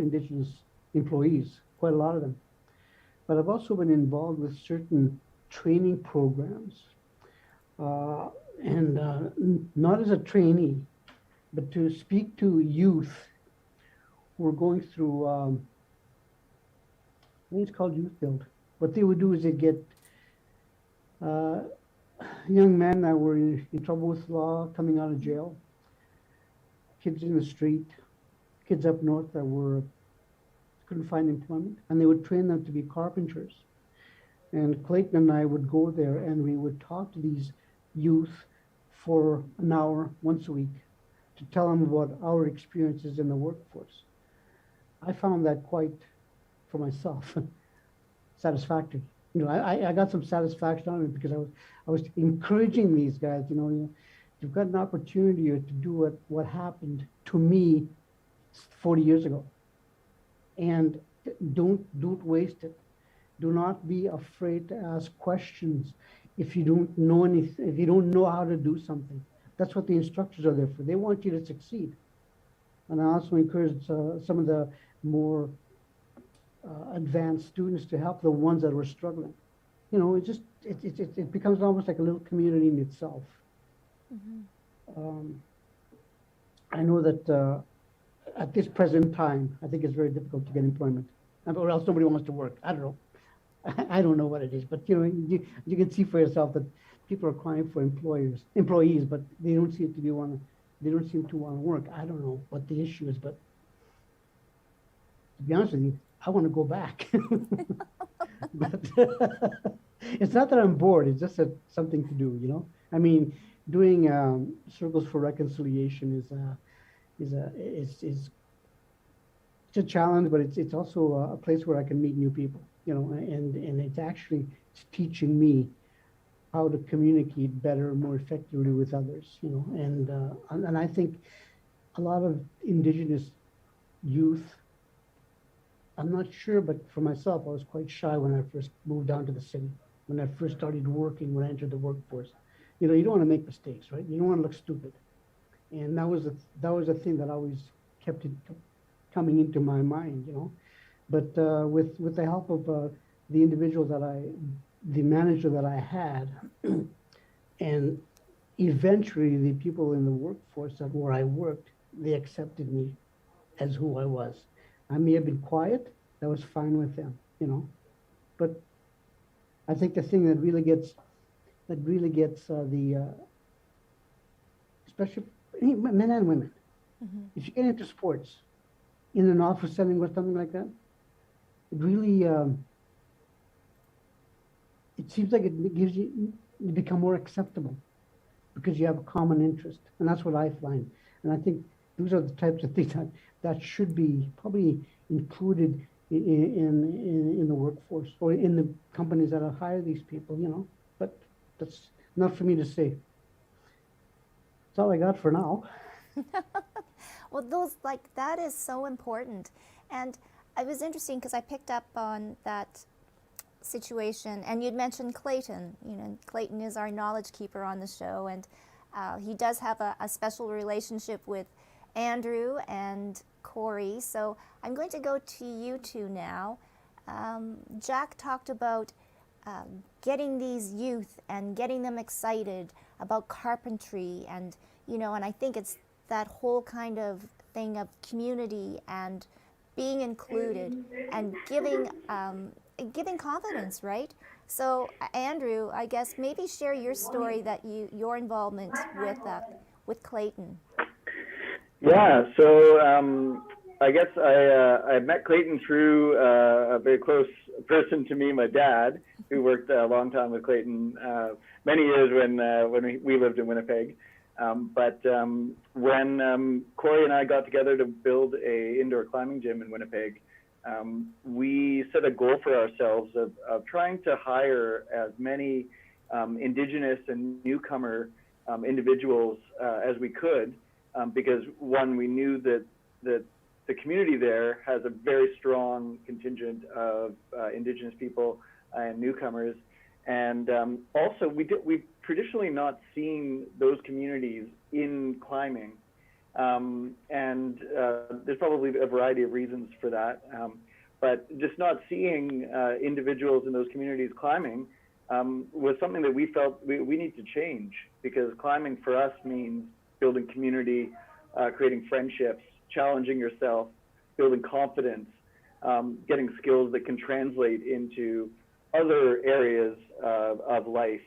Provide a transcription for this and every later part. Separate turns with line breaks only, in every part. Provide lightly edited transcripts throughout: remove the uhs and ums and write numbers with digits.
Indigenous employees, quite a lot of them. But I've also been involved with certain training programs, uh, and not as a trainee, but to speak to youth who are going through, I think it's called Youth Build. What they would do is they'd get uh, young men that were in trouble with law coming out of jail, kids in the street, kids up north that couldn't find employment, and they would train them to be carpenters. And Clayton and I would go there and we would talk to these youth for an hour once a week to tell them about our experiences in the workforce. I found that quite, for myself, satisfactory. I got some satisfaction out of it because I was encouraging these guys. You've got an opportunity to do what happened to me 40 years ago, and don't waste it. Do not be afraid to ask questions if you don't know anything, if you don't know how to do something. That's what the instructors are there for. They want you to succeed. And I also encourage some of the more advanced students to help the ones that were struggling. It becomes almost like a little community in itself. I know that at this present time, I think it's very difficult to get employment, or else nobody wants to work. I don't know. I don't know what it is, but you can see for yourself that people are crying for employees, but they don't seem to want to work. I don't know what the issue is, but to be honest with you, I want to go back. But it's not that I'm bored. It's just something to do. I mean, doing circles for reconciliation is it's a challenge, but it's also a place where I can meet new people. And it's teaching me how to communicate better, more effectively with others. And I think a lot of Indigenous youth, I'm not sure, but for myself, I was quite shy when I first moved down to the city, when I first started working, when I entered the workforce. You don't want to make mistakes, right? You don't want to look stupid. And that was a thing that always kept it coming into my mind, But with the help of the individual the manager that I had, and eventually the people in the workforce where I worked, they accepted me as who I was. I may have been quiet, that was fine with them, But I think the thing that really gets especially men and women, if you get into sports, in an office setting or something like that, it really, it seems like you become more acceptable because you have a common interest. And that's what I find. And I think those are the types of things that should be probably included in the workforce or in the companies that hire these people, But that's not for me to say. That's all I got for now.
Well, that is so important. And it was interesting because I picked up on that situation, and you'd mentioned Clayton. Clayton is our knowledge keeper on the show, and he does have a special relationship with Andrew and Corey. So I'm going to go to you two now. Jack talked about getting these youth and getting them excited about carpentry, and and I think it's that whole kind of thing of community and being included and giving confidence, right? So Andrew, I guess maybe share your story your involvement with Clayton.
Yeah, so I guess I met Clayton through a very close person to me, my dad, who worked a long time with Clayton, many years when we lived in Winnipeg. But when Corey and I got together to build a indoor climbing gym in Winnipeg, we set a goal for ourselves of trying to hire as many Indigenous and newcomer individuals as we could, because one, we knew that the community there has a very strong contingent of Indigenous people and newcomers. And also, we've traditionally not seen those communities in climbing. And there's probably a variety of reasons for that. But just not seeing individuals in those communities climbing was something that we felt we need to change, because climbing for us means building community, creating friendships, challenging yourself, building confidence, getting skills that can translate into other areas of life.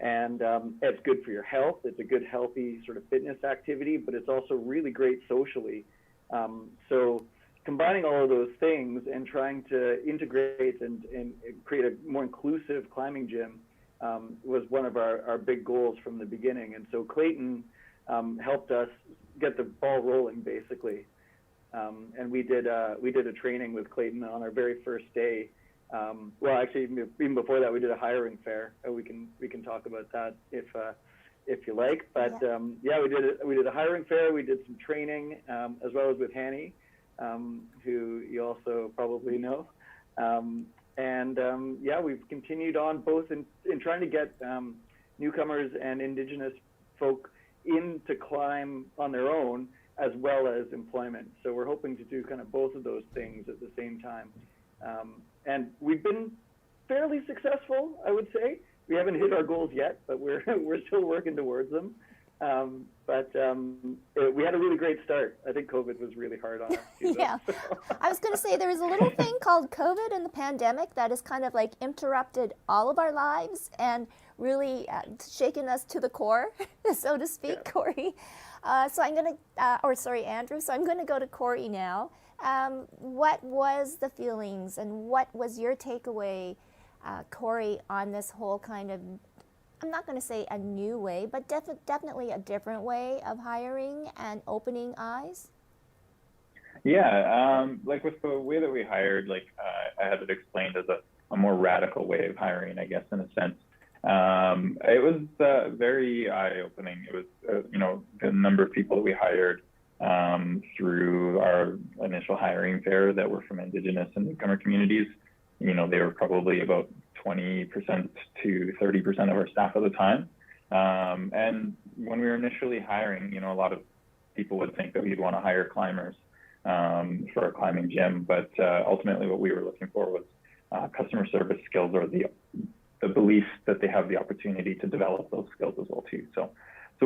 And it's good for your health. It's a good, healthy sort of fitness activity, but it's also really great socially. So combining all of those things and trying to integrate and create a more inclusive climbing gym was one of our big goals from the beginning. And so Clayton helped us get the ball rolling, basically. And we did a training with Clayton on our very first day. Well, actually, even before that, we did a hiring fair. We can talk about that if you like. But yeah, we did a hiring fair. We did some training as well as with Hanny, who you also probably know. Yeah, we've continued on both in trying to get newcomers and Indigenous folk in to climb on their own, as well as employment. So we're hoping to do kind of both of those things at the same time. And we've been fairly successful, I would say. We haven't hit our goals yet, but we're still working towards them. We had a really great start. I think COVID was really hard on us too.
Yeah, I was going to say there was a little thing called COVID and the pandemic that has kind of like interrupted all of our lives and really shaken us to the core, so to speak, yeah. Corey. So I'm going to, Andrew. So I'm going to go to Corey now. What was the feelings and what was your takeaway, Corey, on this whole kind of, I'm not going to say a new way, but definitely a different way of hiring and opening eyes?
Yeah, like with the way that we hired, like I had it explained as a more radical way of hiring, I guess, in a sense. It was very eye-opening. It was, the number of people that we hired through our initial hiring fair that were from Indigenous and newcomer communities. They were probably about 20% to 30% of our staff at the time. And when we were initially hiring, a lot of people would think that we'd want to hire climbers for a climbing gym, but ultimately what we were looking for was customer service skills, or the belief that they have the opportunity to develop those skills as well too. So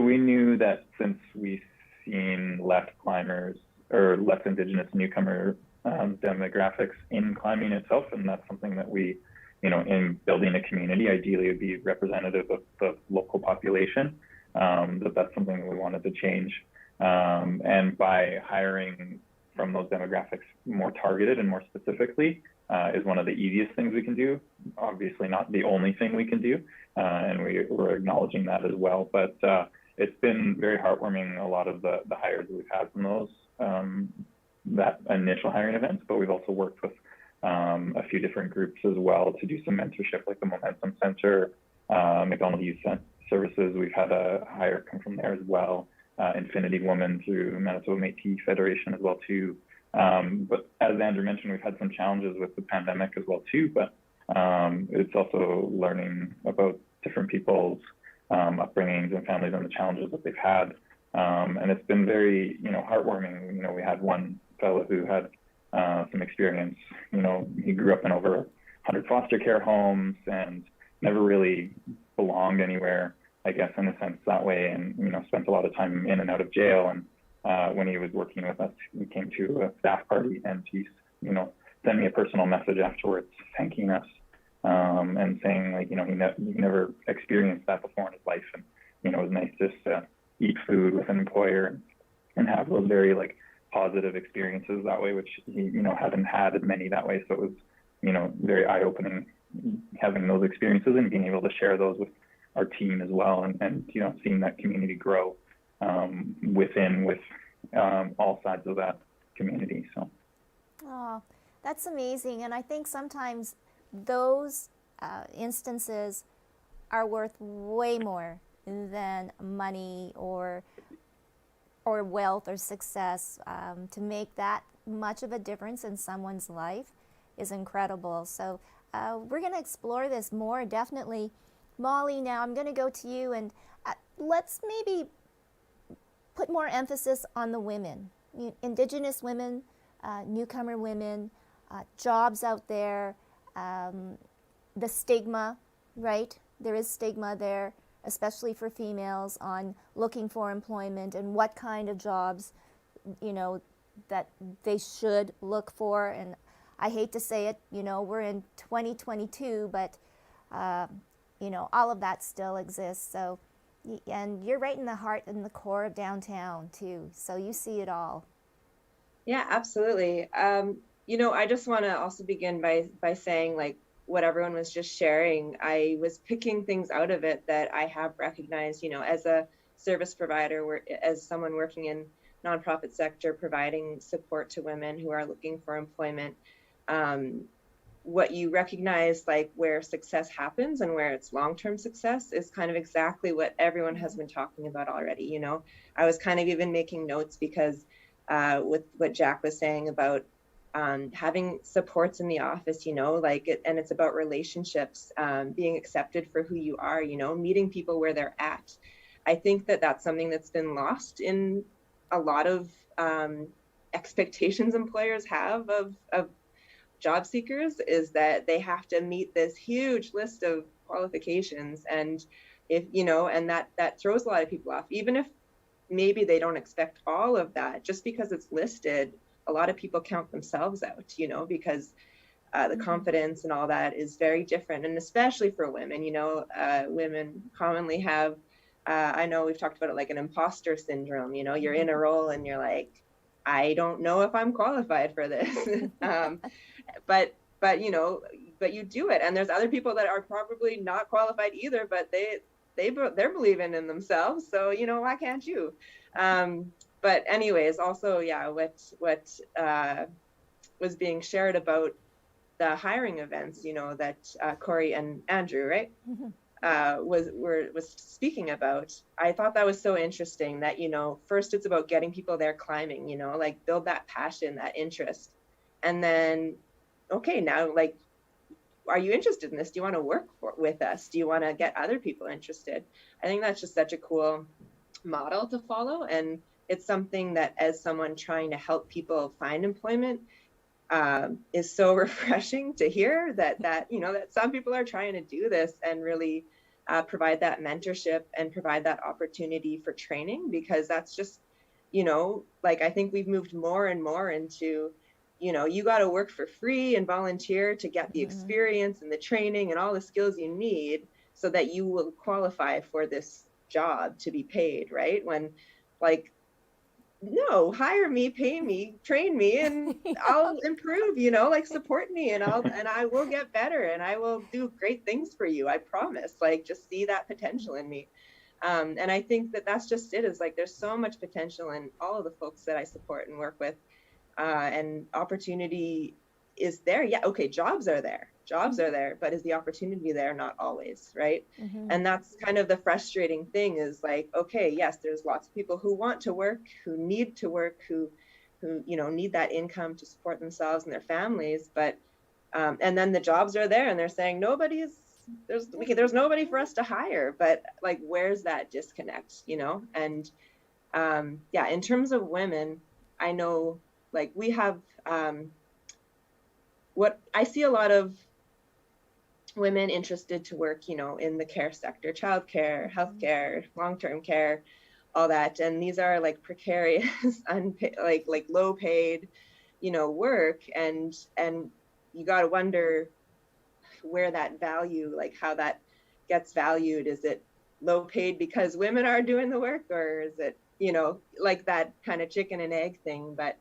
we knew that since we've seen less climbers or less Indigenous newcomer demographics in climbing itself, and that's something that we, in building a community, ideally would be representative of the local population, that's something that we wanted to change. And by hiring from those demographics more targeted and more specifically is one of the easiest things we can do. Obviously not the only thing we can do, and we're acknowledging that as well. But it's been very heartwarming, a lot of the hires that we've had from those that initial hiring events, but we've also worked with a few different groups as well to do some mentorship, like the Momentum Center, McDonald Youth Services. We've had a hire come from there as well, Infinity Woman through Manitoba Métis Federation as well too. But as Andrew mentioned, we've had some challenges with the pandemic as well too, but it's also learning about different people's upbringings and families and the challenges that they've had. And it's been very, heartwarming. We had one fellow who had some experience. He grew up in over 100 foster care homes and never really belonged anywhere, I guess, in a sense that way, and, spent a lot of time in and out of jail. And when he was working with us, we came to a staff party, and he, sent me a personal message afterwards thanking us and saying, like, he never experienced that before in his life. And, it was nice just to eat food with an employer and have those very, like, positive experiences that way, which he, hadn't had many that way. So it was, very eye-opening having those experiences and being able to share those with our team as well, and seeing that community grow with all sides of that community. So.
Oh, that's amazing. And I think sometimes those instances are worth way more than money or wealth or success. To make that much of a difference in someone's life is incredible. So we're going to explore this more, definitely. Molly, now I'm going to go to you, and let's maybe put more emphasis on the women, Indigenous women, newcomer women, jobs out there, the stigma, right? There is stigma there, especially for females, on looking for employment and what kind of jobs, that they should look for. And I hate to say it, we're in 2022, but, all of that still exists. So, and you're right in the heart and the core of downtown too. So you see it all.
Yeah, absolutely. I just want to also begin by saying, like, what everyone was just sharing, I was picking things out of it that I have recognized, as a service provider, as someone working in nonprofit sector, providing support to women who are looking for employment. What you recognize, like where success happens and where it's long-term success, is kind of exactly what everyone has been talking about already. I was kind of even making notes because with what Jack was saying about having supports in the office, and it's about relationships, being accepted for who you are, meeting people where they're at. I think that that's something that's been lost in a lot of expectations employers have of job seekers, is that they have to meet this huge list of qualifications. And and that throws a lot of people off, even if maybe they don't expect all of that. Just because it's listed, a lot of people count themselves out, because the confidence and all that is very different. And especially for women, women commonly have, I know we've talked about it, like an imposter syndrome. You're in a role and you're like, I don't know if I'm qualified for this. but you do it. And there's other people that are probably not qualified either, but they're believing in themselves. So, why can't you? But anyways, also, yeah, what was being shared about the hiring events, that Corey and Andrew, right, was speaking about. I thought that was so interesting that, first it's about getting people there climbing, like build that passion, that interest. And then, okay, now, like, are you interested in this? Do you want to work with us? Do you want to get other people interested? I think that's just such a cool model to follow. And it's something that, as someone trying to help people find employment, is so refreshing to hear that that some people are trying to do this and really provide that mentorship and provide that opportunity for training, because that's just, like, I think we've moved more and more into, you got to work for free and volunteer to get the experience and the training and all the skills you need so that you will qualify for this job to be paid, right? When, like, no, hire me, pay me, train me, and I'll improve, like, support me, and I will get better, and I will do great things for you. I promise. Like, just see that potential in me. And I think that that's just it, is like, there's so much potential in all of the folks that I support and work with, and opportunity is there. Yeah. Okay. Jobs are there, but is the opportunity there? Not always. Right. And that's kind of the frustrating thing, is like, okay, yes, there's lots of people who want to work, who need to work, who need that income to support themselves and their families. But, and then the jobs are there and they're saying there's nobody for us to hire, but, like, where's that disconnect, And, yeah, in terms of women, I know, like, we have, what I see a lot of women interested to work, in the care sector, childcare, healthcare, long-term care, all that. And these are, like, precarious, unpaid, like low paid, work. And you got to wonder where that value, like, how that gets valued. Is it low paid because women are doing the work, or is it, like that kind of chicken and egg thing? But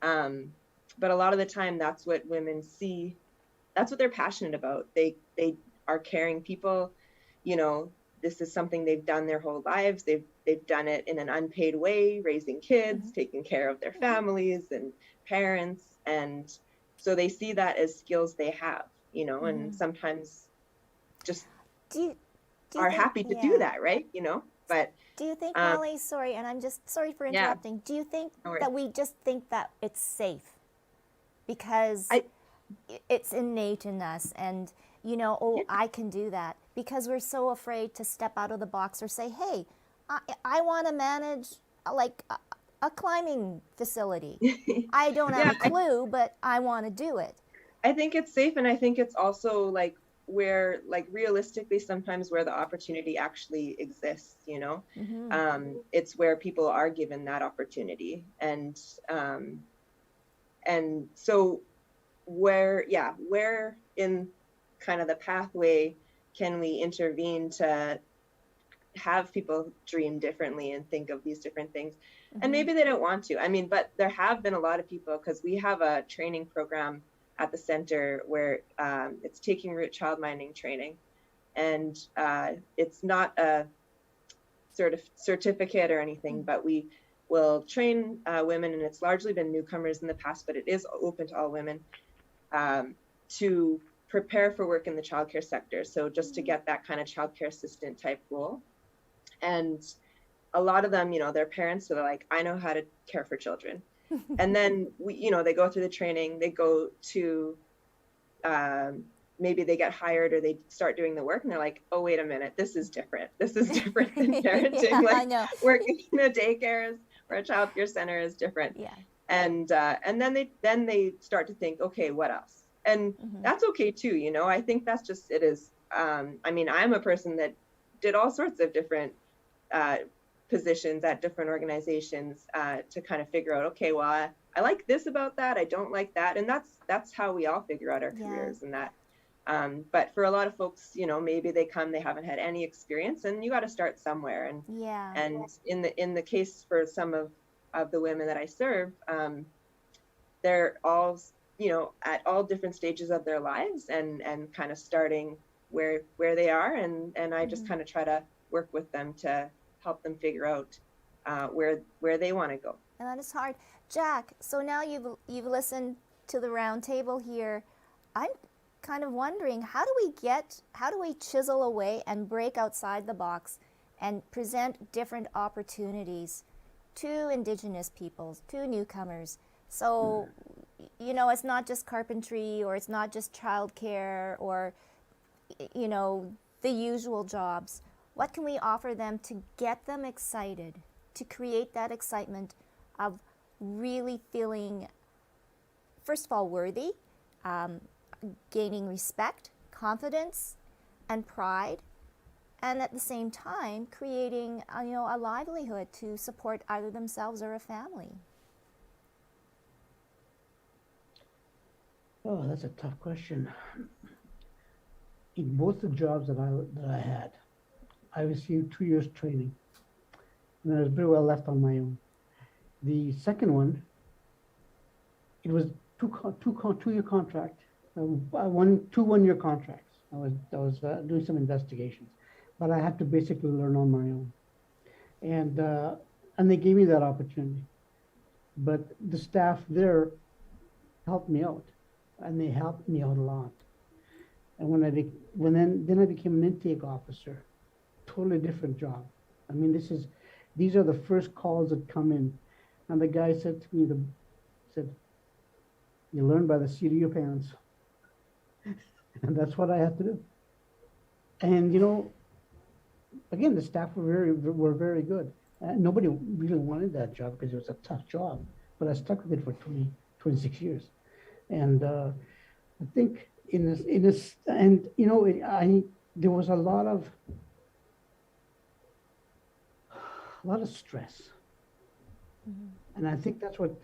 a lot of the time, that's what women see. That's what they're passionate about. They are caring people. This is something they've done their whole lives. They've done it in an unpaid way, raising kids, taking care of their families and parents. And so they see that as skills they have, and sometimes just are happy to do that, right? But
do you think, Molly, sorry, and I'm just sorry for interrupting. Do you think that we just think that it's safe because it's innate in us, and I can do that, because we're so afraid to step out of the box or say, hey, I want to manage like a climbing facility. I don't have
Yeah,
a clue, but I want to do it.
I think it's safe, and I think it's also like where, like, realistically sometimes where the opportunity actually exists, you know. It's where people are given that opportunity, and so where in kind of the pathway can we intervene to have people dream differently and think of these different things? And maybe they don't want to. I mean, but there have been a lot of people, because we have a training program at the center where it's taking root child minding training, and it's not a sort of certificate or anything, but we will train women, and it's largely been newcomers in the past, but it is open to all women, to prepare for work in the childcare sector. So just to get that kind of childcare assistant type role. And a lot of them, you know, their parents, so they're like, I know how to care for children. And then we, you know, they go through the training, they go to maybe they get hired or they start doing the work, and they're like, oh, wait a minute, this is different. This is different than parenting.
Yeah,
like
I know.
working in a daycare or a childcare center is different.
Yeah.
And then they start to think, okay, what else? And that's okay too, you know. I think that's just, it is. I mean, I'm a person that did all sorts of different positions at different organizations to kind of figure out, okay, well, I like this about that, I don't like that, and that's how we all figure out our careers. And that. But for a lot of folks, you know, maybe they come, they haven't had any experience, and you got to start somewhere. And and in the case for some of the women that I serve, they're all, you know, at all different stages of their lives, and kind of starting where they are, and I just kind of try to work with them to help them figure out where they want to go.
And that is hard. Jack, so now you've listened to the round table here. I'm kind of wondering, how do we chisel away and break outside the box and present different opportunities to Indigenous peoples, to newcomers? So, you know, it's not just carpentry, or it's not just childcare, or, you know, the usual jobs. What can we offer them to get them excited, to create that excitement of really feeling, first of all, worthy, gaining respect, confidence, and pride, and at the same time creating a livelihood to support either themselves or a family?
Oh, that's a tough question. In both the jobs that I had, I received 2 years training, and I was very well left on my own. The second one, it was two-year contract, two one-year contracts. I was doing some investigations, but I had to basically learn on my own, and they gave me that opportunity. But the staff there helped me out, and they helped me out a lot. And when I became an intake officer, totally different job. I mean, these are the first calls that come in, and the guy said to me, you learn by the seat of your pants. And that's what I had to do. And, you know, again, the staff were very good. Nobody really wanted that job because it was a tough job, but I stuck with it for 26 years. And I think and you know, there was a lot of stress. And I think that's what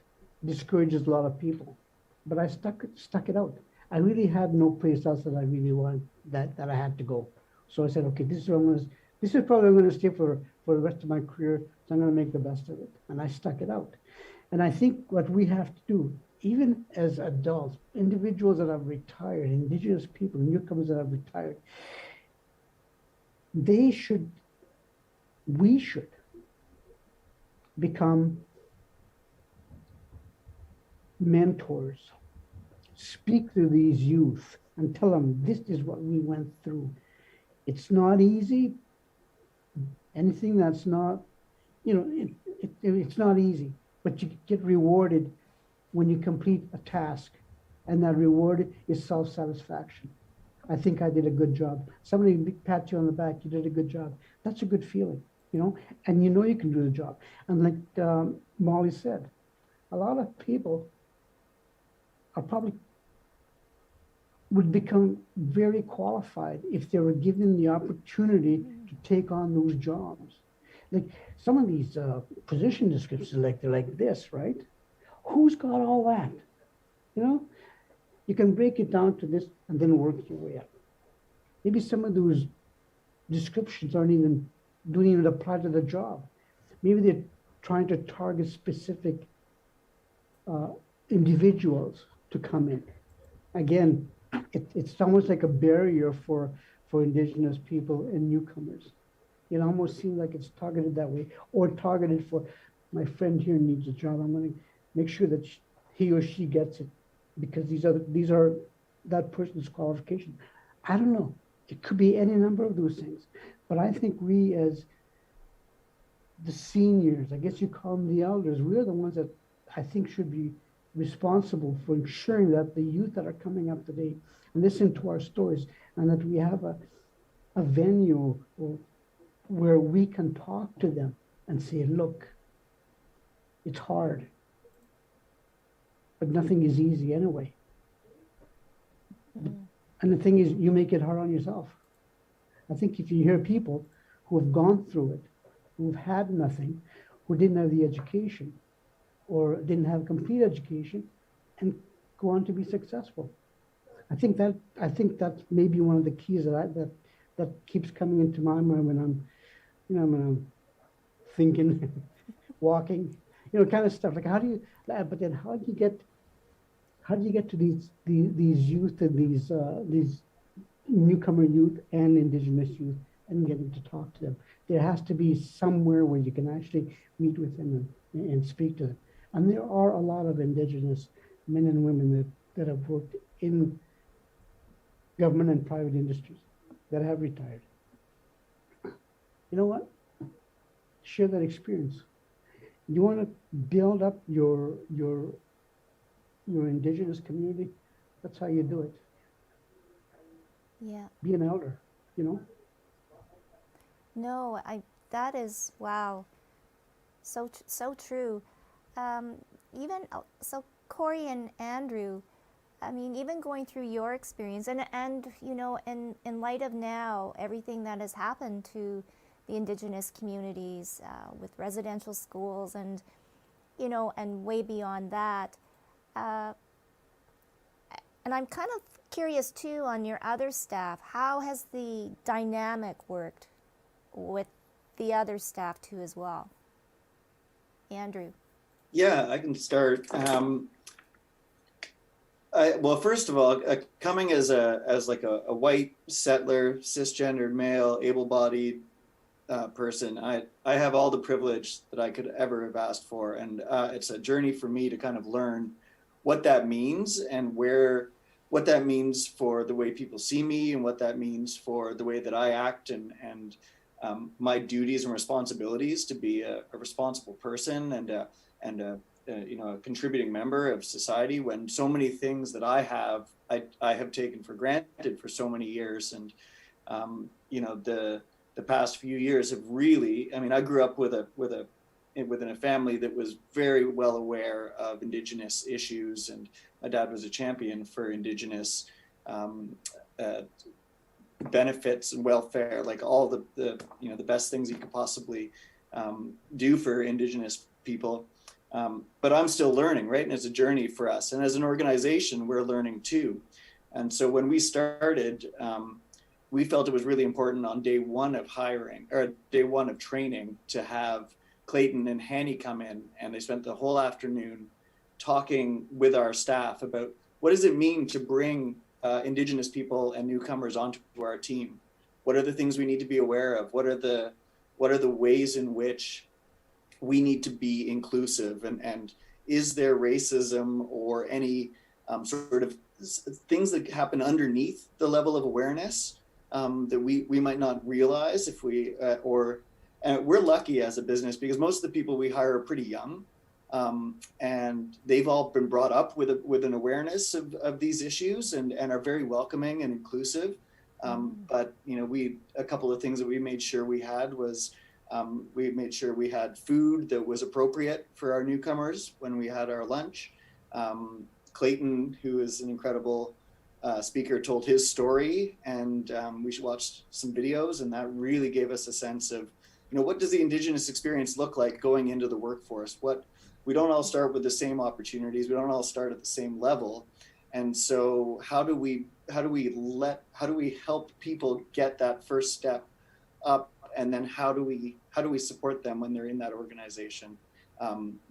discourages a lot of people. But I stuck it out. I really had no place else that I really wanted, that I had to go. So I said, okay, this is probably I'm going to stay for the rest of my career. So I'm going to make the best of it. And I stuck it out. And I think what we have to do, even as adults, individuals that have retired, Indigenous people, newcomers that have retired, we should become mentors. Speak to these youth and tell them this is what we went through. It's not easy. Anything that's not, you know, it's not easy, but you get rewarded when you complete a task, and that reward is self-satisfaction. I think I did a good job. Somebody pat you on the back, you did a good job. That's a good feeling. and you know you can do the job. And like Molly said, a lot of people are probably would become very qualified if they were given the opportunity to take on those jobs. Like some of these position descriptions, like they're like this, right? Who's got all that? You know, you can break it down to this and then work your way up. Maybe some of those descriptions don't even apply to the job. Maybe they're trying to target specific individuals to come in. Again, it's almost like a barrier for Indigenous people and newcomers. It almost seems like it's targeted that way, or targeted for my friend here needs a job. I'm going to make sure that he or she gets it because these are that person's qualifications. I don't know. It could be any number of those things, but I think we as the seniors, I guess you call them the elders, we're the ones that I think should be responsible for ensuring that the youth that are coming up today listen to our stories and that we have a venue where we can talk to them and say, look, it's hard, but nothing is easy anyway. And the thing is, you make it hard on yourself. I think if you hear people who have gone through it, who've had nothing, who didn't have the education or didn't have complete education and go on to be successful. I think that's maybe one of the keys that keeps coming into my mind when I'm thinking, walking, kind of stuff. Like but then how do you get to these youth and these newcomer youth and Indigenous youth and getting to talk to them? There has to be somewhere where you can actually meet with them and speak to them. And there are a lot of Indigenous men and women that have worked in government and private industries that have retired. You know what? Share that experience. You want to build up your Indigenous community? That's how you do it.
Yeah.
Be an elder,
No, that is, wow, so true. So Corey and Andrew, I mean, even going through your experience and in light of now everything that has happened to the Indigenous communities with residential schools and way beyond that, and I'm kind of curious too on your other staff. How has the dynamic worked with the other staff too as well? Andrew.
Yeah, I can start. Well, first of all, coming as like a white settler, cisgendered male, able-bodied person, I have all the privilege that I could ever have asked for, and it's a journey for me to kind of learn what that means and what that means for the way people see me and what that means for the way that I act and my duties and responsibilities to be a responsible person and a contributing member of society, when so many things that I have taken for granted for so many years. And the past few years have really, I mean, I grew up within a family that was very well aware of Indigenous issues, and my dad was a champion for Indigenous benefits and welfare, like all the best things you could possibly do for Indigenous people. But I'm still learning, right? And it's a journey for us. And as an organization, we're learning too. And so when we started, we felt it was really important on day one of hiring, or day one of training, to have Clayton and Hanny come in, and they spent the whole afternoon talking with our staff about what does it mean to bring Indigenous people and newcomers onto our team. What are the things we need to be aware of? What are the ways in which we need to be inclusive, and is there racism or any sort of things that happen underneath the level of awareness that we might not realize if we we're lucky as a business because most of the people we hire are pretty young, and they've all been brought up with an awareness of these issues and are very welcoming and inclusive. But a couple of things that we made sure we had was We made sure we had food that was appropriate for our newcomers when we had our lunch. Clayton, who is an incredible speaker, told his story, and we watched some videos, and that really gave us a sense of, what does the Indigenous experience look like going into the workforce? We don't all start with the same opportunities. We don't all start at the same level. And so how do we help people get that first step up? And then how do we support them when they're in that organization,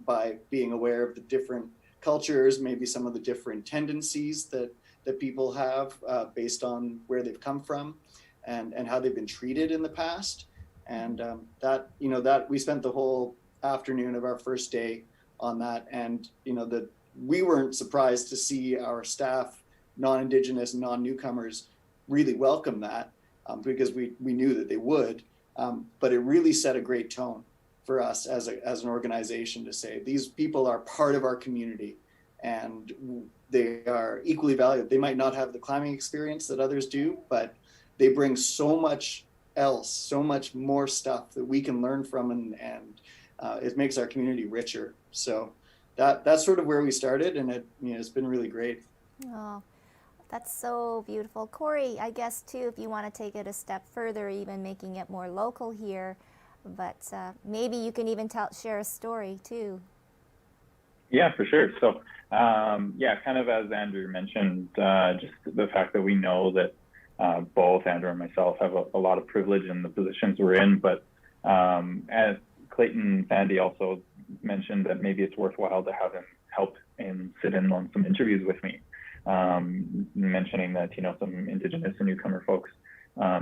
by being aware of the different cultures, maybe some of the different tendencies that people have based on where they've come from and how they've been treated in the past. And that we spent the whole afternoon of our first day on that. And, that we weren't surprised to see our staff, non-Indigenous, non-newcomers, really welcome that because we knew that they would. But it really set a great tone for us as an organization to say, these people are part of our community and they are equally valued. They might not have the climbing experience that others do, but they bring so much else, so much more stuff that we can learn from, and it makes our community richer. So that's sort of where we started, and it's been really great.
Oh, that's so beautiful. Corey, I guess too, if you want to take it a step further, even making it more local here, but maybe you can even share a story too.
Yeah, for sure. So, kind of as Andrew mentioned, just the fact that we know that both Andrew and myself have a lot of privilege in the positions we're in, but as Clayton and Sandy also mentioned that maybe it's worthwhile to have him help and sit in on some interviews with me, mentioning that, some Indigenous and newcomer folks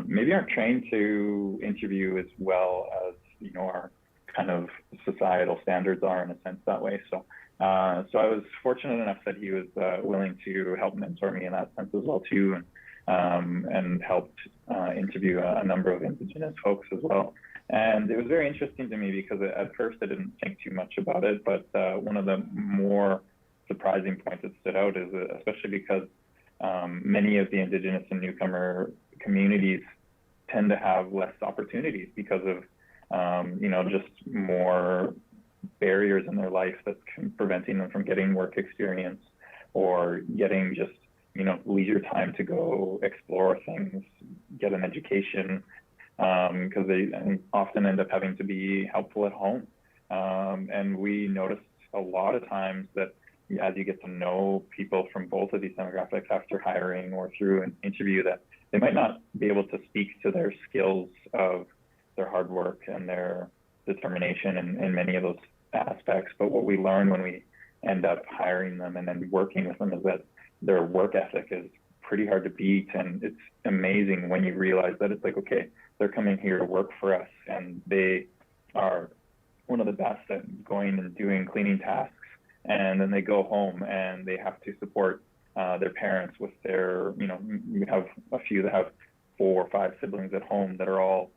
maybe aren't trained to interview as well as, our kind of societal standards are in a sense that way. So I was fortunate enough that he was willing to help mentor me in that sense as well too, and helped interview a number of Indigenous folks as well. And it was very interesting to me because at first I didn't think too much about it, but one of the more surprising points that stood out is especially because many of the Indigenous and newcomer communities tend to have less opportunities because of just more barriers in their life that's preventing them from getting work experience or getting just leisure time to go explore things, get an education, because they often end up having to be helpful at home. And we noticed a lot of times that as you get to know people from both of these demographics after hiring or through an interview, that they might not be able to speak to their skills of their hard work and their determination in many of those aspects. But what we learn when we end up hiring them and then working with them is that their work ethic is pretty hard to beat. And it's amazing when you realize that it's like, okay, they're coming here to work for us and they are one of the best at going and doing cleaning tasks. And then they go home and they have to support their parents with their, we have a few that have 4 or 5 siblings at home that are all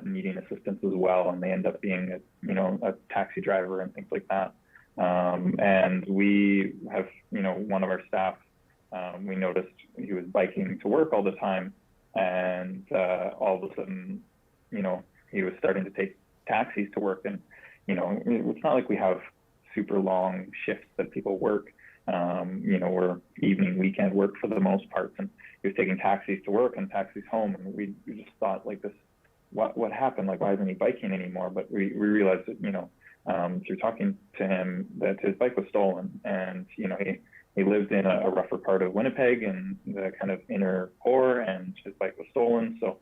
needing assistance as well. And they end up being, a taxi driver and things like that. And we have, one of our staff, we noticed he was biking to work all the time. And all of a sudden, he was starting to take taxis to work. And, it's not like we have super long shifts that people work. We're evening, weekend work for the most part. And he was taking taxis to work and taxis home. And we just thought like this, what happened? Like, why isn't he biking anymore? But we realized that, through talking to him, that his bike was stolen. And, he lived in a rougher part of Winnipeg in the kind of inner core, and his bike was stolen. So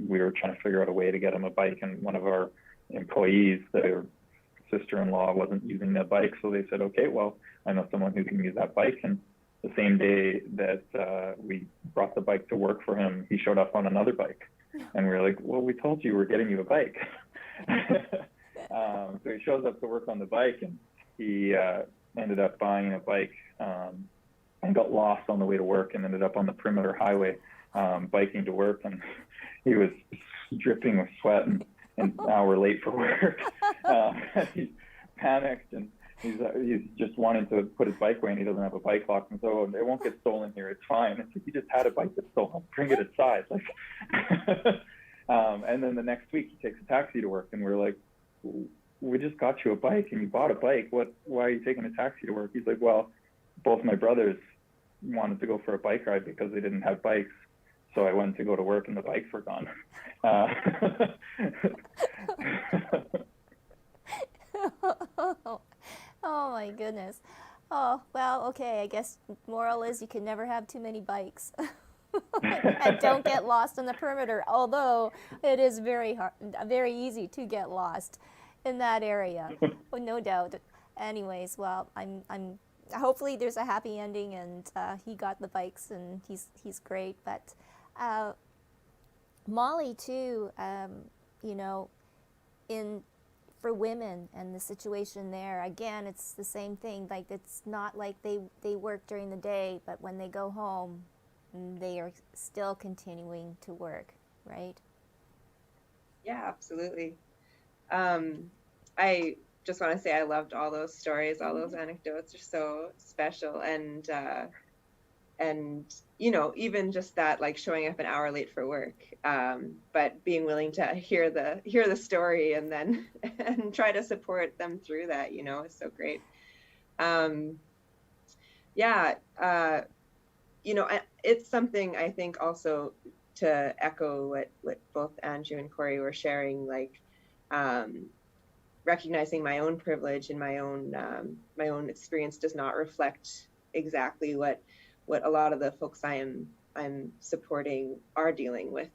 we were trying to figure out a way to get him a bike. And one of our employees, their sister-in-law, wasn't using that bike. So they said, okay, well, I know someone who can use that bike. And the same day that we brought the bike to work for him, he showed up on another bike. And we were like, well, we told you we're getting you a bike. So he shows up to work on the bike, and he ended up buying a bike and got lost on the way to work and ended up on the perimeter highway biking to work. And he was dripping with sweat and an hour late for work. He's panicked, and he's just wanting to put his bike away, and he doesn't have a bike lock. And so, it won't get stolen here. It's fine. It's like, you just had a bike that's stolen. Bring it inside. Like, And then the next week he takes a taxi to work, and we're like, we just got you a bike and you bought a bike. Why are you taking a taxi to work? He's like, well, both my brothers wanted to go for a bike ride because they didn't have bikes. So I went to go to work and the bikes were gone.
Oh my goodness. Oh, well, okay, I guess moral is you can never have too many bikes. And don't get lost on the perimeter, although it is very hard, very easy to get lost in that area. Oh, no doubt. Anyways, well, I'm hopefully there's a happy ending, and he got the bikes and he's great. But Molly too, you know, for women and the situation there, again, it's the same thing. Like, it's not like they work during the day, but when they go home, they are still continuing to work, right?
Yeah, absolutely. I just want to say I loved all those stories, all those anecdotes are so special, and you know, even just that, like showing up an hour late for work, but being willing to hear the story and then and try to support them through that, you know, is so great. You know, it's something I think also to echo what both Andrew and Corey were sharing, like recognizing my own privilege and my own experience does not reflect exactly what a lot of the folks I'm supporting are dealing with.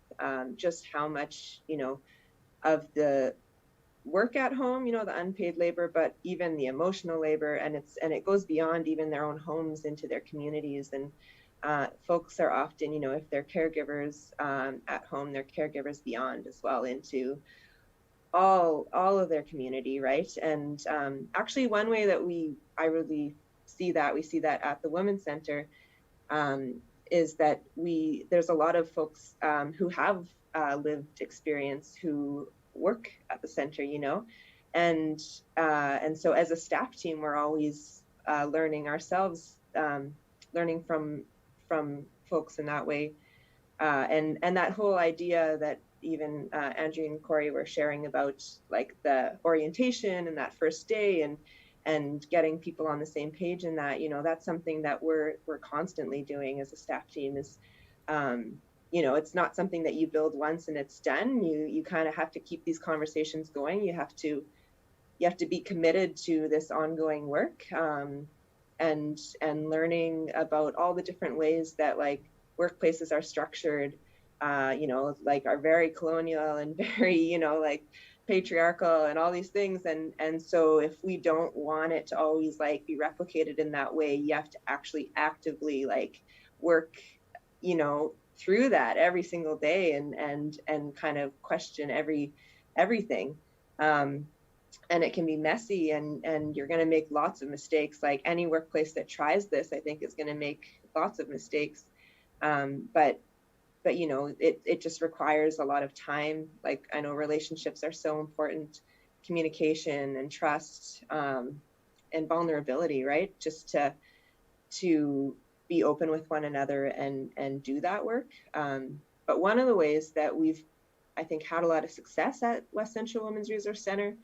Just how much, you know, of the work at home, you know, the unpaid labor, but even the emotional labor, and it goes beyond even their own homes into their communities. And folks are often, you know, if they're caregivers at home, they're caregivers beyond as well into all of their community, right? And actually, one way that we see that at the Women's Center is that there's a lot of folks who have lived experience who work at the center, you know, and so as a staff team, we're always learning ourselves, learning from folks in that way, and that whole idea that even Andrew and Corey were sharing about, like the orientation and that first day and getting people on the same page in that, you know, that's something that we're constantly doing as a staff team. Is you know, it's not something that you build once and it's done. You kind of have to keep these conversations going. You have to be committed to this ongoing work, and learning about all the different ways that, like, workplaces are structured, you know, like are very colonial and very, you know, like patriarchal and all these things. And so if we don't want it to always like be replicated in that way, you have to actually actively like work, you know, through that every single day and kind of question everything. And it can be messy, and you're going to make lots of mistakes. Like any workplace that tries this, I think, is going to make lots of mistakes. But you know, it just requires a lot of time. Like, I know relationships are so important, communication and trust, and vulnerability, right? Just to be open with one another and do that work. But one of the ways that we've, I think, had a lot of success at West Central Women's Resource Center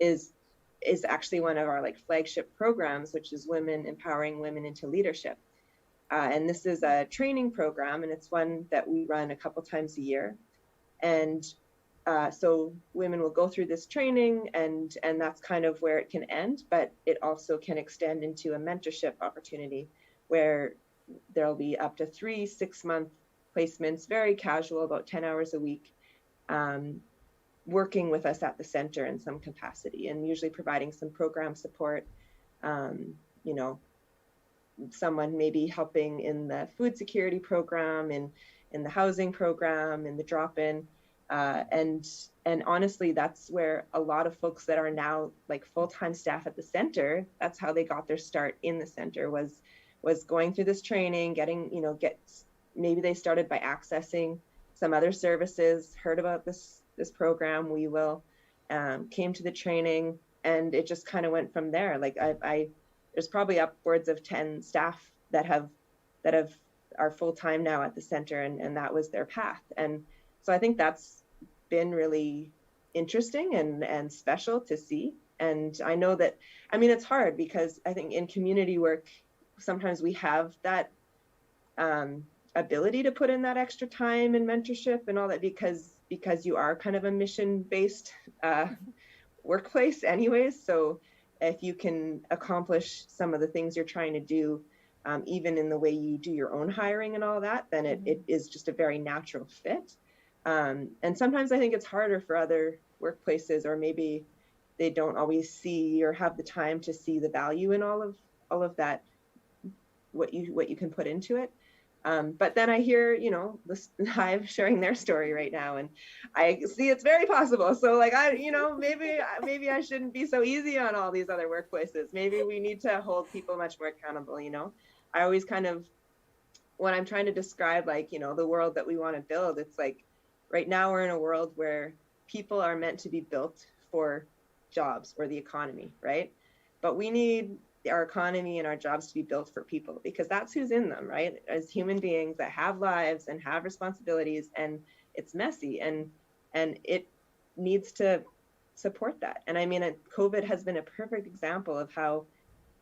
is actually one of our like flagship programs, which is Empowering Women into Leadership. And this is a training program, and it's one that we run a couple times a year. And so women will go through this training, and that's kind of where it can end, but it also can extend into a mentorship opportunity where there'll be up to 3 6-month placements, very casual, about 10 hours a week, working with us at the center in some capacity, and usually providing some program support, you know, someone maybe helping in the food security program, in the housing program, in the drop-in, and honestly, that's where a lot of folks that are now like full-time staff at the center, that's how they got their start in the center, was going through this training, getting, you know, maybe they started by accessing some other services, heard about this program, came to the training, and it just kind of went from there. Like there's probably upwards of 10 staff that are full-time now at the center, and that was their path. And so I think that's been really interesting and special to see. And I know that, I mean, it's hard because I think in community work, sometimes we have that ability to put in that extra time and mentorship and all that because you are kind of a mission-based workplace anyways. So if you can accomplish some of the things you're trying to do, even in the way you do your own hiring and all that, then it is just a very natural fit. And sometimes I think it's harder for other workplaces, or maybe they don't always see or have the time to see the value in all of that, what you can put into it. But then I hear, you know, this Hive sharing their story right now, and I see it's very possible. So like, maybe I shouldn't be so easy on all these other workplaces. Maybe we need to hold people much more accountable, you know. I always kind of, when I'm trying to describe, like, you know, the world that we want to build, it's like, right now we're in a world where people are meant to be built for jobs or the economy, right? But we need our economy and our jobs to be built for people, because that's who's in them, right? As human beings that have lives and have responsibilities, and it's messy, and it needs to support that. And I mean, COVID has been a perfect example of how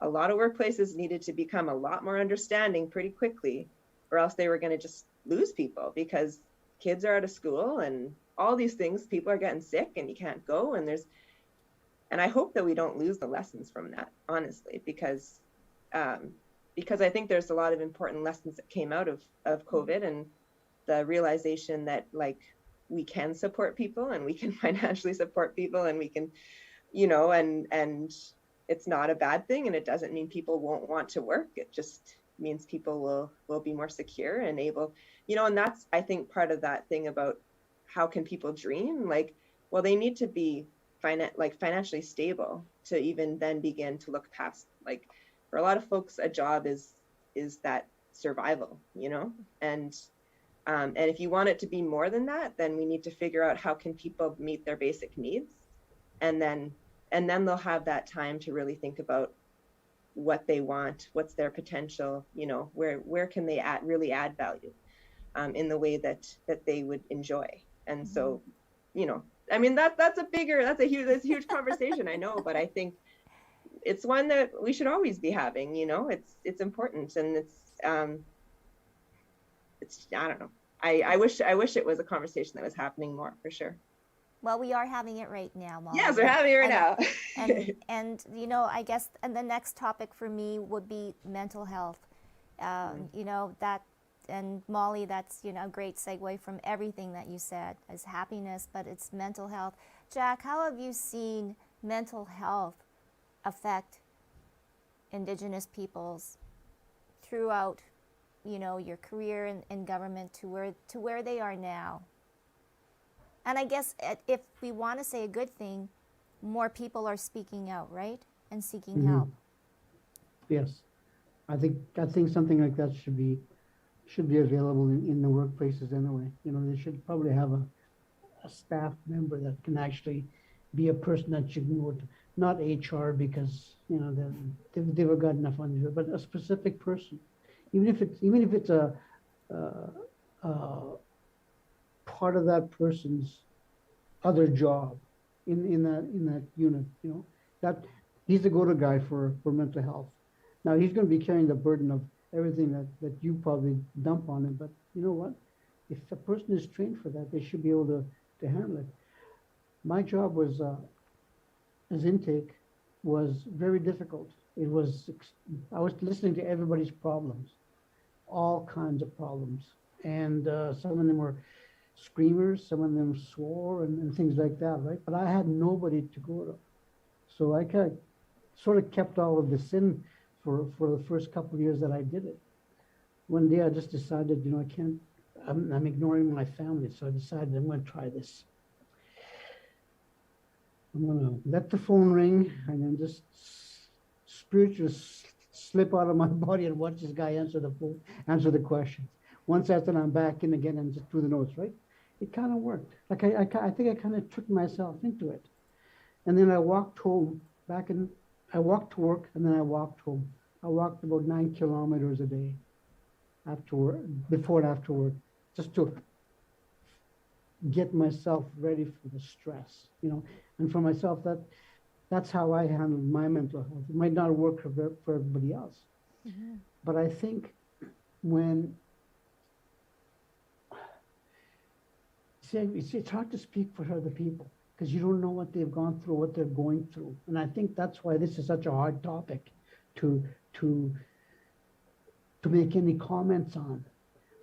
a lot of workplaces needed to become a lot more understanding pretty quickly, or else they were going to just lose people, because kids are out of school and all these things, people are getting sick and you can't go, and I hope that we don't lose the lessons from that, honestly, because I think there's a lot of important lessons that came out of COVID, and the realization that, like, we can support people and we can financially support people, and we can, you know, and it's not a bad thing, and it doesn't mean people won't want to work. It just means people will be more secure and able, you know, and that's, I think, part of that thing about how can people dream, like, well, they need to be financially stable to even then begin to look past, like, for a lot of folks, a job is that survival, you know, and if you want it to be more than that, then we need to figure out how can people meet their basic needs, and then they'll have that time to really think about what they want, what's their potential, you know, where can they really add value in the way that they would enjoy. And so, you know, I mean, that's a huge conversation, I know, but I think it's one that we should always be having, you know. It's important, and it's I don't know. I wish it was a conversation that was happening more, for sure.
Well, we are having it right now, Molly.
Yes, we're having it right now.
and you know, I guess, and the next topic for me would be mental health. You know, that, and Molly, that's, you know, a great segue from everything that you said, as happiness, but it's mental health. Jack, how have you seen mental health affect Indigenous peoples throughout, you know, your career in government to where they are now? And I guess if we want to say a good thing, more people are speaking out, right? And seeking help.
Yes. I think something like that should be available in the workplaces anyway. You know, they should probably have a staff member that can actually be a person that you can go to, not HR, because, you know, they've got enough on you, but a specific person, even if it's a part of that person's other job in that unit, you know, that he's the go-to guy for mental health. Now he's going to be carrying the burden of everything that you probably dump on him, but you know what? If a person is trained for that, they should be able to handle it. My job was as intake was very difficult. I was listening to everybody's problems, all kinds of problems, and some of them were screamers, some of them swore and things like that, right? But I had nobody to go to, so I sort of kept all of this in for the first couple of years that I did it. One day I just decided, you know, I'm ignoring my family, so I decided I'm going to try this. I'm going to let the phone ring and then just spiritually slip out of my body and watch this guy answer the questions. Once after I'm back in again and just do the notes, right? It kind of worked. Like I think I kind of tricked myself into it. And then I walked home I walked to work, and then I walked home. I walked about 9 kilometers a day after work, before and after work, just to get myself ready for the stress, and for myself, that's how I handle my mental health. It might not work for everybody else, but I think when, see, it's hard to speak for other people because you don't know what they've gone through, what they're going through. And I think that's why this is such a hard topic to make any comments on,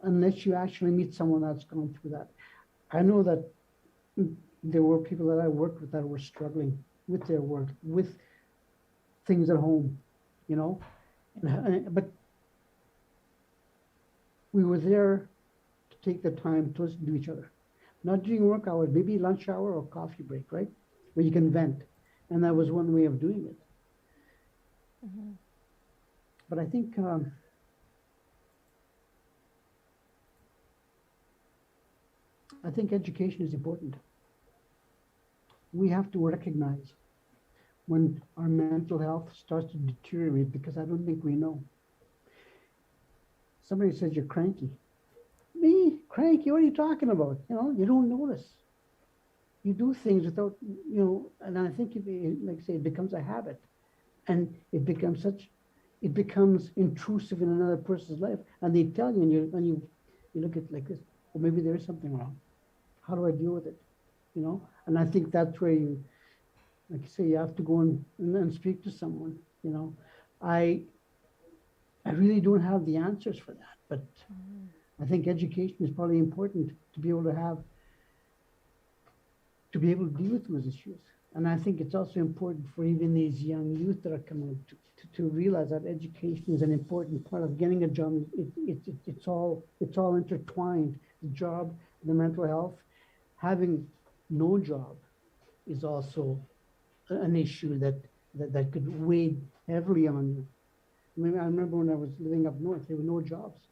unless you actually meet someone that's gone through that. I know that there were people that I worked with that were struggling with their work, with things at home, but we were there to take the time to listen to each other. Not during work hours, maybe lunch hour or coffee break, right? Where you can vent. And that was one way of doing it. But I think education is important. We have to recognize when our mental health starts to deteriorate, because I don't think we know. Somebody says you're cranky. Me? Cranky? What are you talking about? You don't notice. You do things without, and I think, like I say, it becomes a habit. And it becomes intrusive in another person's life. And they tell you, and you look at it like this, well, maybe there is something wrong. How do I deal with it? And I think that's where you, like you say, you have to go and speak to someone. I really don't have the answers for that, but I think education is probably important to be able to deal with those issues. And I think it's also important for even these young youth that are coming to realize that education is an important part of getting a job. It's all intertwined. The job, the mental health, having no job is also an issue that could weigh heavily on you. I remember when I was living up north, there were no jobs.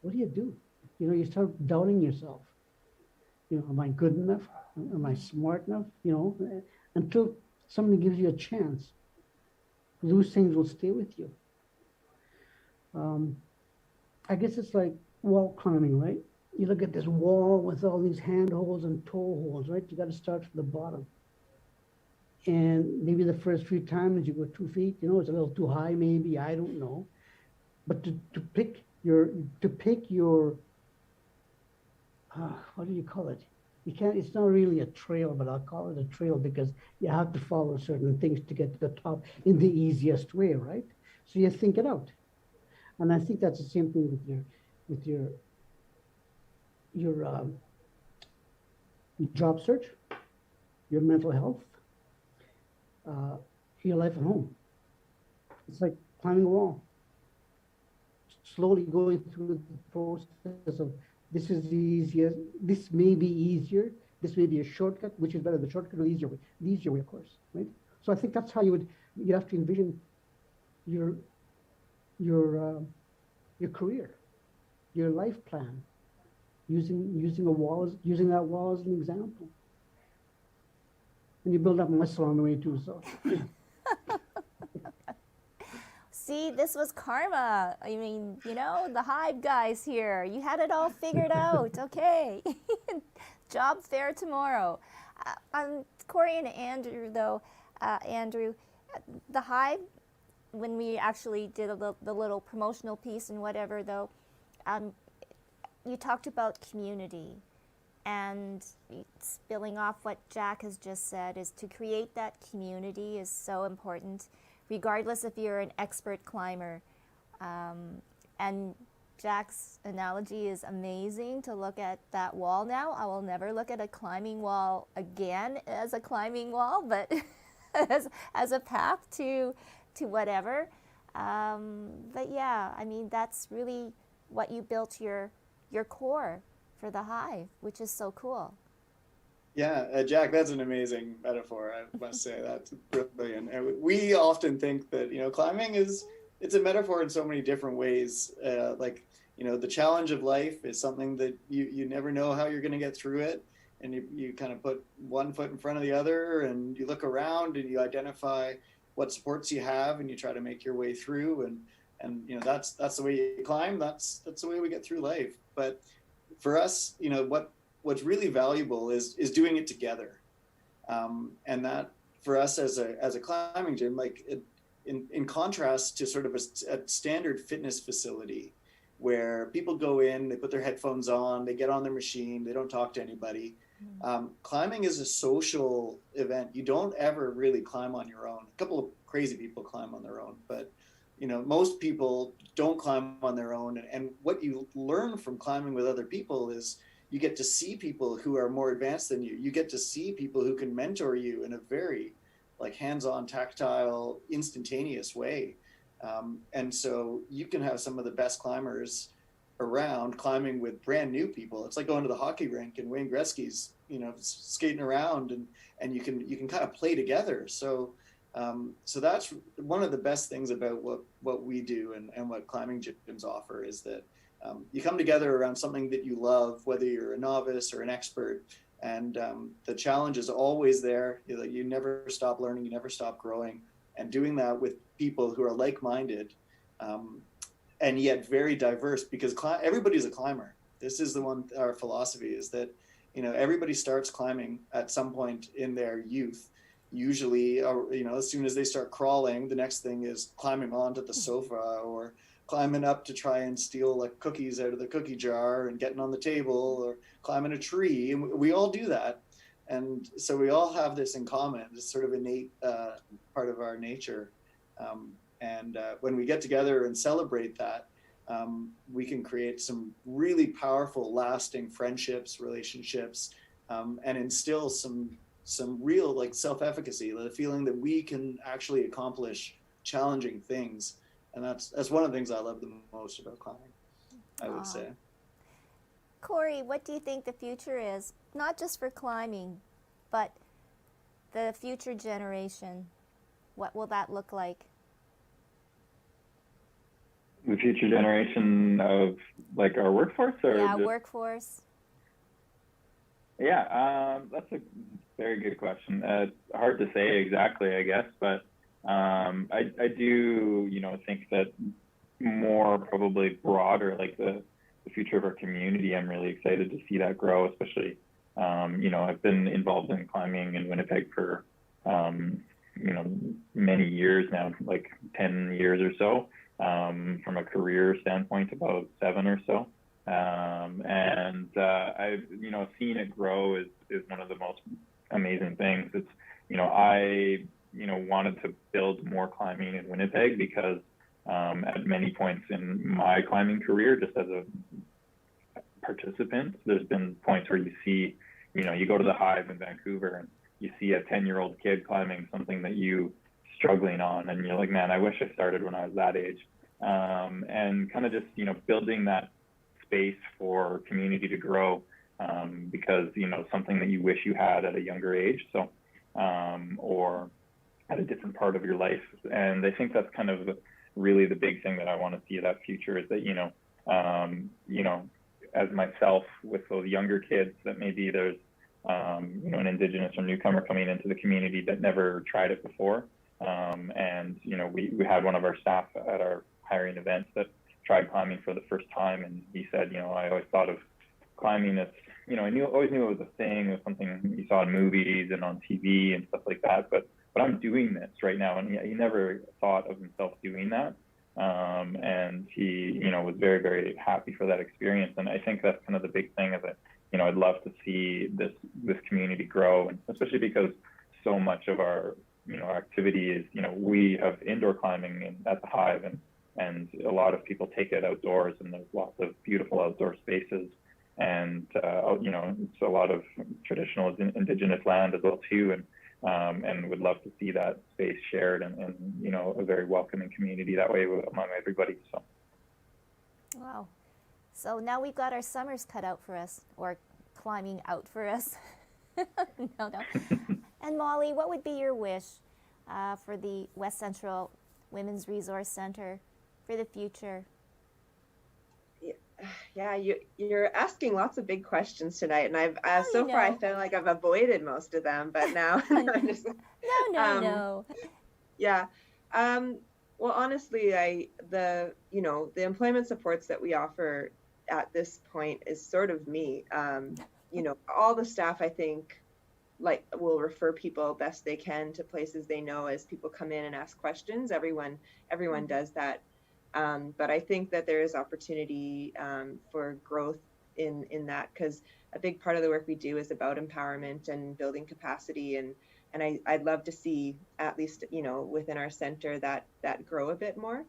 What do? You start doubting yourself. Am I good enough? Am I smart enough? Until somebody gives you a chance, those things will stay with you. I guess it's like wall climbing, right? You look at this wall with all these handholds and toe holds, right? You got to start from the bottom. And maybe the first few times you go 2 feet, it's a little too high, maybe, I don't know. But to pick your what do you call it? It's not really a trail, but I'll call it a trail because you have to follow certain things to get to the top in the easiest way, right? So you think it out. And I think that's the same thing with your job search, your mental health, your life at home. It's like climbing a wall. Slowly going through the process of, this is the easiest, this may be easier, this may be a shortcut, which is better, the shortcut or the easier way? The easier way, of course, right? So I think that's how you have to envision your career, your life plan, using that wall as an example. And you build up muscle on the way too, so.
See, this was karma. I mean, the Hive guys here. You had it all figured out. Okay. Job fair tomorrow. Corey and Andrew, though, the Hive, when we actually did the little promotional piece and whatever, though, you talked about community. And spilling off what Jack has just said, is to create that community is so important, regardless if you're an expert climber. And Jack's analogy is amazing, to look at that wall now. I will never look at a climbing wall again as a climbing wall, but as a path to whatever. But yeah, I mean, that's really what you built your core for the Hive, which is so cool.
Yeah, Jack, that's an amazing metaphor. I must say that's brilliant. And we often think that climbing it's a metaphor in so many different ways. The challenge of life is something that you never know how you're going to get through it, and you kind of put one foot in front of the other, and you look around and you identify what supports you have, and you try to make your way through. And that's the way you climb. That's the way we get through life. But for us, what's really valuable is doing it together. And that for us as a climbing gym, like in contrast to sort of a standard fitness facility where people go in, they put their headphones on, they get on their machine, they don't talk to anybody. Climbing is a social event. You don't ever really climb on your own. A couple of crazy people climb on their own, but most people don't climb on their own. And what you learn from climbing with other people is you get to see people who are more advanced than you. You get to see people who can mentor you in a very like hands-on, tactile, instantaneous way. And so you can have some of the best climbers around climbing with brand new people. It's like going to the hockey rink and Wayne Gretzky's, skating around, and you can kind of play together. So that's one of the best things about what we do and what climbing gyms offer is that you come together around something that you love, whether you're a novice or an expert, and the challenge is always there. You never stop learning, you never stop growing, and doing that with people who are like-minded and yet very diverse, because everybody's a climber. This is our philosophy is that everybody starts climbing at some point in their youth. Usually, as soon as they start crawling, the next thing is climbing onto the sofa or climbing up to try and steal like cookies out of the cookie jar and getting on the table, or climbing a tree. And we all do that. And so we all have this in common, this sort of innate part of our nature. When we get together and celebrate that, we can create some really powerful, lasting friendships, relationships, and instill some real like self-efficacy, the feeling that we can actually accomplish challenging things. And that's one of the things I love the most about climbing, I would say.
Corey, what do you think the future is? Not just for climbing, but the future generation. What will that look like?
The future generation of like our workforce, or
workforce.
Yeah, that's a very good question. Hard to say exactly, I guess, but I do, think that more probably broader, like the future of our community. I'm really excited to see that grow, especially, I've been involved in climbing in Winnipeg for, many years now, like 10 years or so, from a career standpoint, about 7 or so. I've, seeing it grow is one of the most amazing things. It's, I wanted to build more climbing in Winnipeg because at many points in my climbing career, just as a participant, there's been points where you see, you go to the Hive in Vancouver and you see a 10-year-old kid climbing something that you struggling on, and you're like, man, I wish I started when I was that age. And kind of just, building that space for community to grow, because, something that you wish you had at a younger age. So, or at a different part of your life. And I think that's kind of really the big thing that I want to see that future is that, as myself with those younger kids, that maybe there's, an Indigenous or newcomer coming into the community that never tried it before. We had one of our staff at our hiring events that tried climbing for the first time. And he said, I always thought of climbing as, I always knew it was a thing, it was something you saw in movies and on TV and stuff like that. But I'm doing this right now. And he never thought of himself doing that. And he, was very, very happy for that experience. And I think that's kind of the big thing is that, I'd love to see this community grow, and especially because so much of our, activity is, we have indoor climbing at the Hive, and a lot of people take it outdoors, and there's lots of beautiful outdoor spaces. And, it's a lot of traditional Indigenous land as well too. And would love to see that space shared and a very welcoming community that way among everybody. So.
Wow. So now we've got our summers cut out for us, or climbing out for us. No. And Molly, what would be your wish for the West Central Women's Resource Center for the future?
Yeah, you're asking lots of big questions tonight, and I've so far I feel like I've avoided most of them, but now I'm just
no.
Yeah. Well, honestly, the employment supports that we offer at this point is sort of me. you know, all the staff, I think, like, will refer people best they can to places they know as people come in and ask questions. Everyone does that. But I think that there is opportunity for growth in that, because a big part of the work we do is about empowerment and building capacity, and I'd love to see, at least, you know, within our center, that grow a bit more.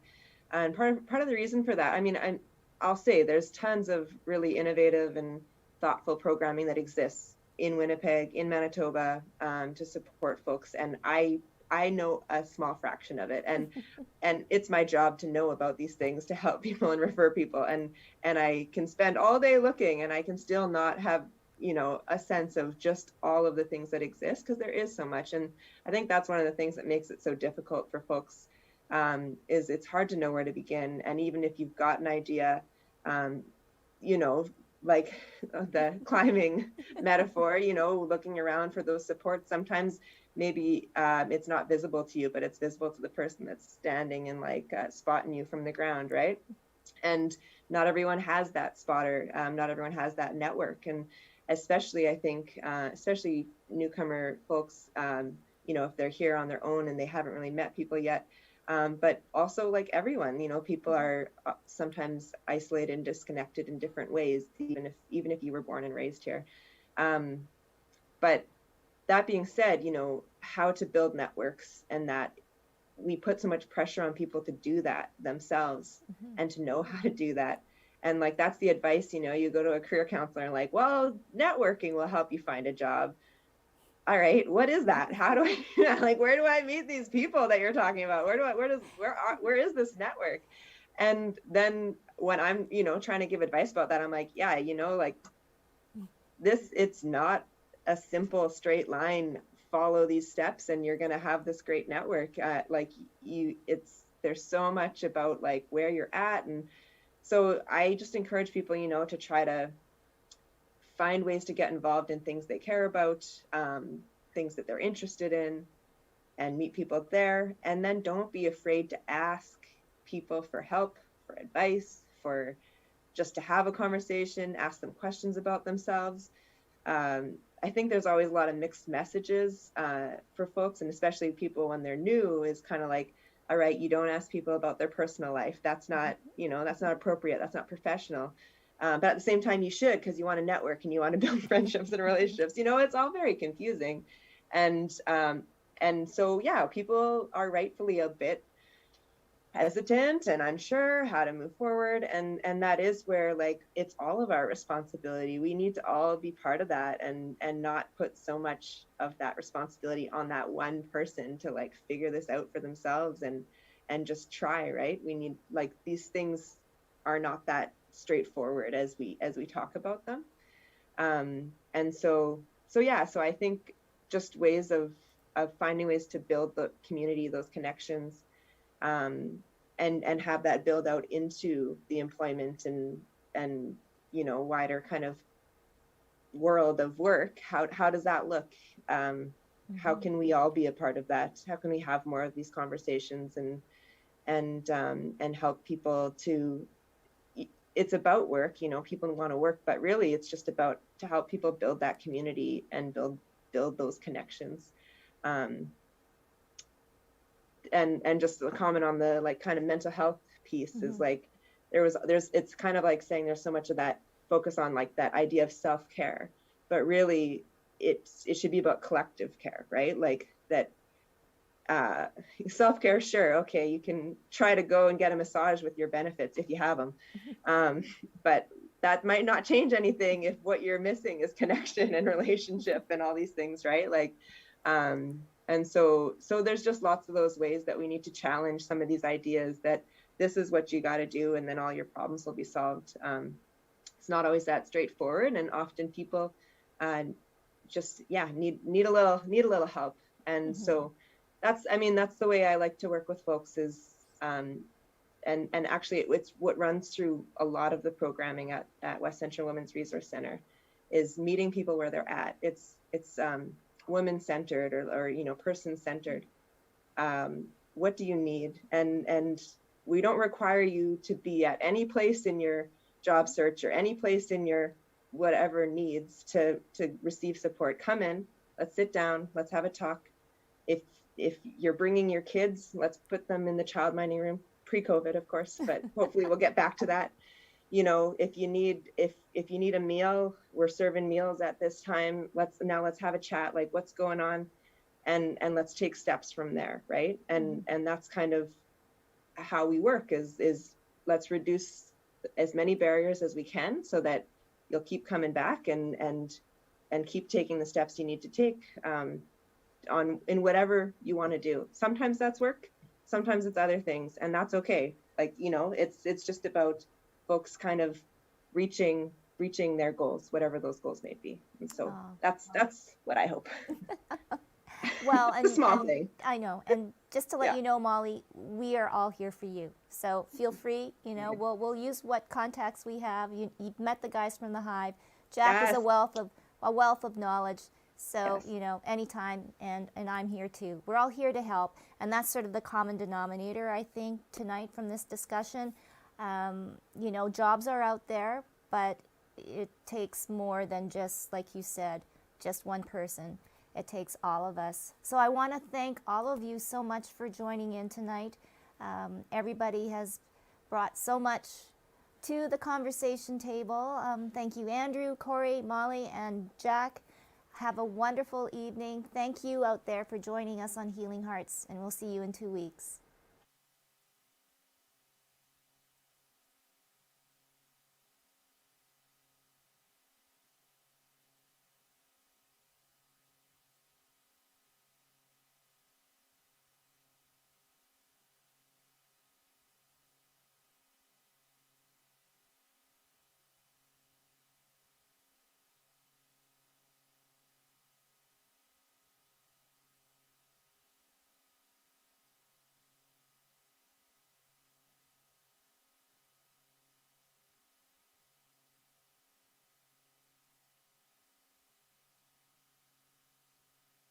And part of the reason for that, I mean, I'll say there's tons of really innovative and thoughtful programming that exists in Winnipeg, in Manitoba, to support folks, and I know a small fraction of it, and it's my job to know about these things, to help people and refer people, and I can spend all day looking, and I can still not have, you know, a sense of just all of the things that exist, because there is so much. And I think that's one of the things that makes it so difficult for folks, is it's hard to know where to begin. And even if you've got an idea, you know, like the climbing metaphor, you know, looking around for those supports, sometimes maybe it's not visible to you, but it's visible to the person that's standing and like spotting you from the ground, right? And not everyone has that spotter. Not everyone has that network. And especially, I think, especially newcomer folks, you know, if they're here on their own and they haven't really met people yet. But also, like everyone, you know, people are sometimes isolated and disconnected in different ways, even if you were born and raised here. But that being said, you know, how to build networks, and that we put so much pressure on people to do that themselves and to know how to do that. And like, that's the advice, you know, you go to a career counselor and like, well, networking will help you find a job. All right, what is that? How do I, like, where do I meet these people that you're talking about? Where is this network? And then when I'm, you know, trying to give advice about that, I'm like, yeah, you know, like it's not a simple straight line. Follow these steps and you're going to have this great network. There's so much about like where you're at. And so I just encourage people, you know, to try to find ways to get involved in things they care about, things that they're interested in, and meet people there. And then don't be afraid to ask people for help, for advice, for just to have a conversation, ask them questions about themselves. I think there's always a lot of mixed messages for folks, and especially people when they're new, is kind of like, all right, you don't ask people about their personal life. That's not, you know, that's not appropriate. That's not professional. But at the same time, you should, because you want to network and you want to build friendships and relationships. You know, it's all very confusing. And so, yeah, people are rightfully a bit hesitant and unsure how to move forward. And that is where, like, it's all of our responsibility. We need to all be part of that, and not put so much of that responsibility on that one person to like figure this out for themselves and just try, right? We need, like, these things are not that straightforward as we talk about them. And so I think just ways of finding ways to build the community, those connections, and have that build out into the employment and you know, wider kind of world of work. How does that look? How can we all be a part of that? How can we have more of these conversations and help people to, it's about work, you know, people want to work, but really it's just about to help people build that community and build those connections. And just a comment on the like kind of mental health piece is like, it's kind of like saying there's so much of that focus on like that idea of self-care, but really it should be about collective care, right? Like that, self-care, sure, okay, you can try to go and get a massage with your benefits if you have them, but that might not change anything if what you're missing is connection and relationship and all these things, right? Like, and so there's just lots of those ways that we need to challenge some of these ideas that this is what you got to do and then all your problems will be solved. It's not always that straightforward, and often people just need a little help. And so that's the way I like to work with folks is, and actually it's what runs through a lot of the programming at West Central Women's Resource Center is meeting people where they're at. It's women-centered or you know, person-centered. What do you need? And we don't require you to be at any place in your job search or any place in your whatever needs to receive support, come in, let's sit down, let's have a talk. If you're bringing your kids, let's put them in the child minding room, pre-COVID, of course, but hopefully we'll get back to that. You know, if you need a meal, we're serving meals at this time. Let's have a chat, like what's going on, and let's take steps from there, right? And that's kind of how we work is let's reduce as many barriers as we can so that you'll keep coming back and keep taking the steps you need to take in whatever you want to do. Sometimes that's work, sometimes it's other things, and that's okay. Like, you know, it's just about folks kind of reaching their goals, whatever those goals may be. And so that's what I hope.
Well, and,
a small
and
thing.
I know, and just to let
Yeah.
you know, Molly, we are all here for you. So feel free. You know, we'll use what contacts we have. You've met the guys from the Hive. Jack is
Yes.
a wealth of knowledge. So
Yes.
you know, anytime, and I'm here too. We're all here to help, and that's sort of the common denominator, I think, tonight from this discussion. You know, jobs are out there, but it takes more than just, like you said, just one person. It takes all of us. So I want to thank all of you so much for joining in tonight. Everybody has brought so much to the conversation table. Thank you, Andrew, Corey, Molly, and Jack. Have a wonderful evening. Thank you out there for joining us on Healing Hearts, and we'll see you in 2 weeks.